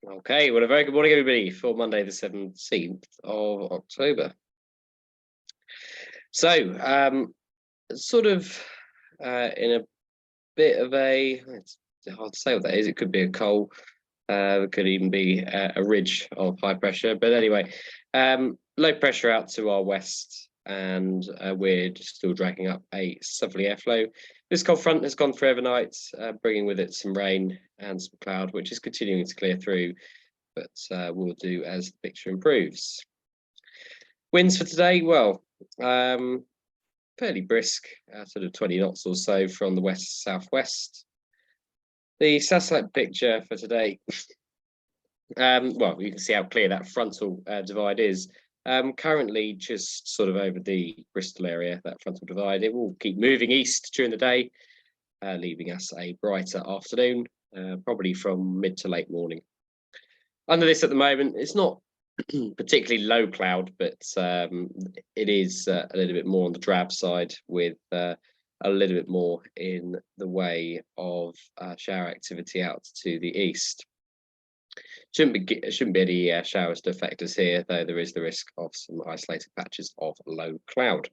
Okay, well, a very good morning, everybody, for Monday, the 17th of October. So, sort of in a bit of it's hard to say what that is. It could be a coal, it could even be a ridge of high pressure. But anyway, low pressure out to our west, and we're still dragging up a southerly airflow. This cold front has gone through overnight, bringing with it some rain and some cloud, which is continuing to clear through, but we'll do as the picture improves. Winds for today, well, fairly brisk, sort of 20 knots or so from the west southwest. The satellite picture for today, well, you can see how clear that frontal divide is. Currently just sort of over the Bristol area, that frontal divide. It will keep moving east during the day, leaving us a brighter afternoon, probably from mid to late morning. Under this at the moment, it's not particularly low cloud, but it is a little bit more on the drab side, with a little bit more in the way of shower activity out to the east. Shouldn't be any showers to affect us here, though there is the risk of some isolated patches of low cloud.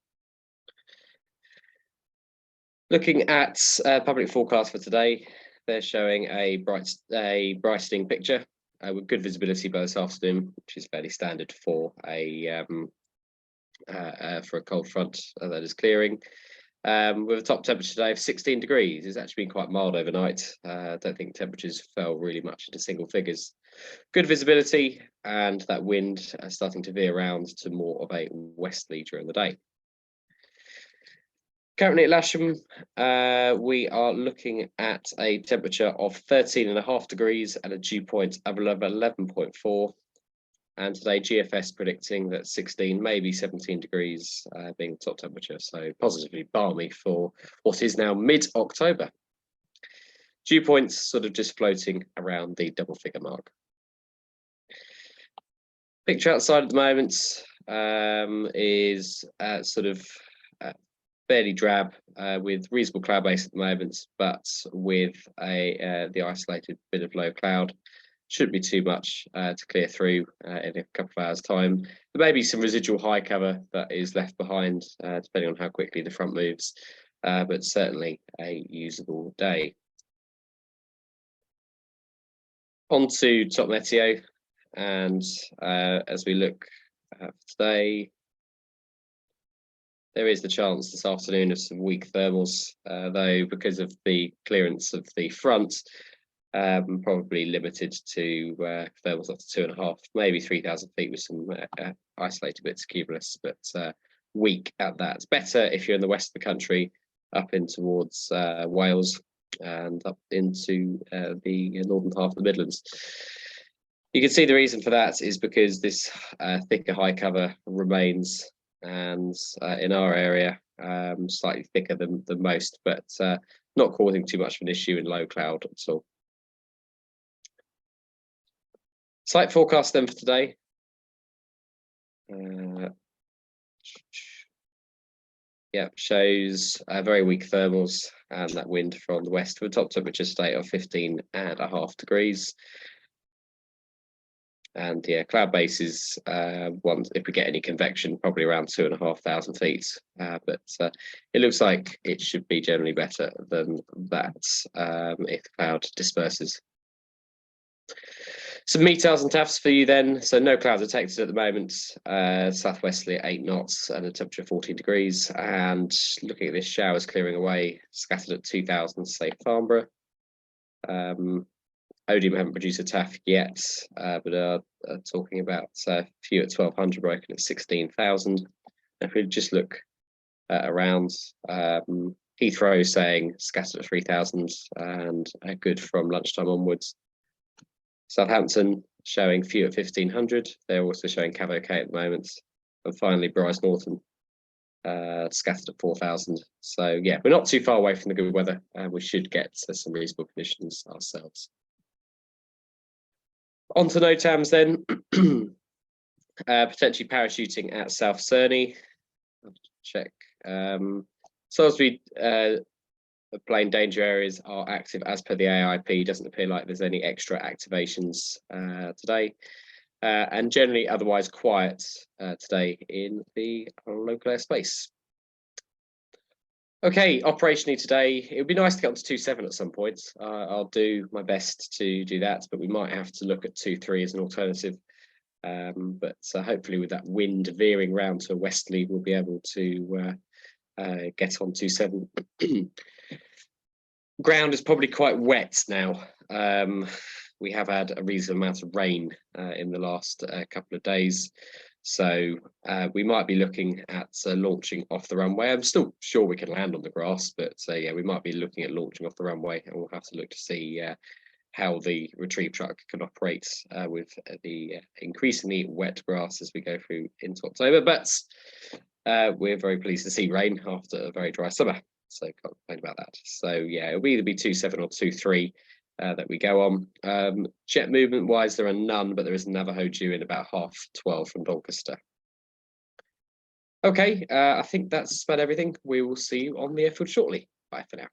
Looking at public forecast for today, they're showing a brightening picture with good visibility by this afternoon, which is fairly standard for a cold front that is clearing. With a top temperature today of 16 degrees. It's actually been quite mild overnight. I don't think temperatures fell really much into single figures. Good visibility, and that wind starting to veer around to more of a westerly during the day. Currently at Lasham, we are looking at a temperature of 13.5 degrees and a dew point of 11.4. And today, GFS predicting that 16, maybe 17 degrees being the top temperature. So positively balmy for what is now mid-October. Dew points sort of just floating around the double figure mark. Picture outside at the moment is sort of fairly drab, with reasonable cloud base at the moment, but with the isolated bit of low cloud. Shouldn't be too much to clear through in a couple of hours' time. There may be some residual high cover that is left behind, depending on how quickly the front moves, but certainly a usable day. On to top meteo, and as we look today, there is the chance this afternoon of some weak thermals, though because of the clearance of the front, probably limited to thermals up to 2.5, maybe 3,000 feet with some isolated bits of cumulus, but weak at that. It's better if you're in the west of the country, up in towards Wales and up into the northern half of the Midlands. You can see the reason for that is because this thicker high cover remains, and in our area, slightly thicker than most, but not causing too much of an issue in low cloud at all. Site forecast then for today. Yeah, shows very weak thermals and that wind from the west with a top temperature state of 15.5 degrees. And yeah, cloud base is if we get any convection, probably around 2,500 feet. But it looks like it should be generally better than that if the cloud disperses. Some METARs and TAFs for you then. So no clouds detected at the moment. Southwesterly at 8 knots and a temperature of 14 degrees. And looking at this, showers clearing away, scattered at 2,000, say Farnborough. Odium haven't produced a TAF yet, but are talking about a few at 1,200, broken at 16,000. If we just look around, Heathrow saying scattered at 3,000 and good from lunchtime onwards. Southampton showing few at 1,500. They're also showing Cav at the moment. And finally, Bryce Norton scattered at 4,000. So yeah, we're not too far away from the good weather, and we should get some reasonable conditions ourselves. On to NOTAMs then. Potentially parachuting at South Cerney. Check. Salisbury The plane danger areas are active as per the AIP. Doesn't appear like there's any extra activations today. And generally otherwise quiet today in the local airspace. Okay, operationally today, it would be nice to get on to 2.7 at some point. I'll do my best to do that, but we might have to look at 2.3 as an alternative. But hopefully with that wind veering round to a westerly, we'll be able to get on 2.7. Ground is probably quite wet now. We have had a reasonable amount of rain in the last couple of days. So we might be looking at launching off the runway. I'm still sure we can land on the grass, but yeah, we might be looking at launching off the runway, and we'll have to look to see how the retrieve truck can operate with the increasingly wet grass as we go through into October. But we're very pleased to see rain after a very dry summer, so can't complain about that. So yeah, it'll either be 2.7 or 2.3 that we go on. Jet movement wise, there are none, but there is Navajo due in about 12:30 from Doncaster. Okay, I think that's about everything. We will see you on the airfield shortly. Bye for now.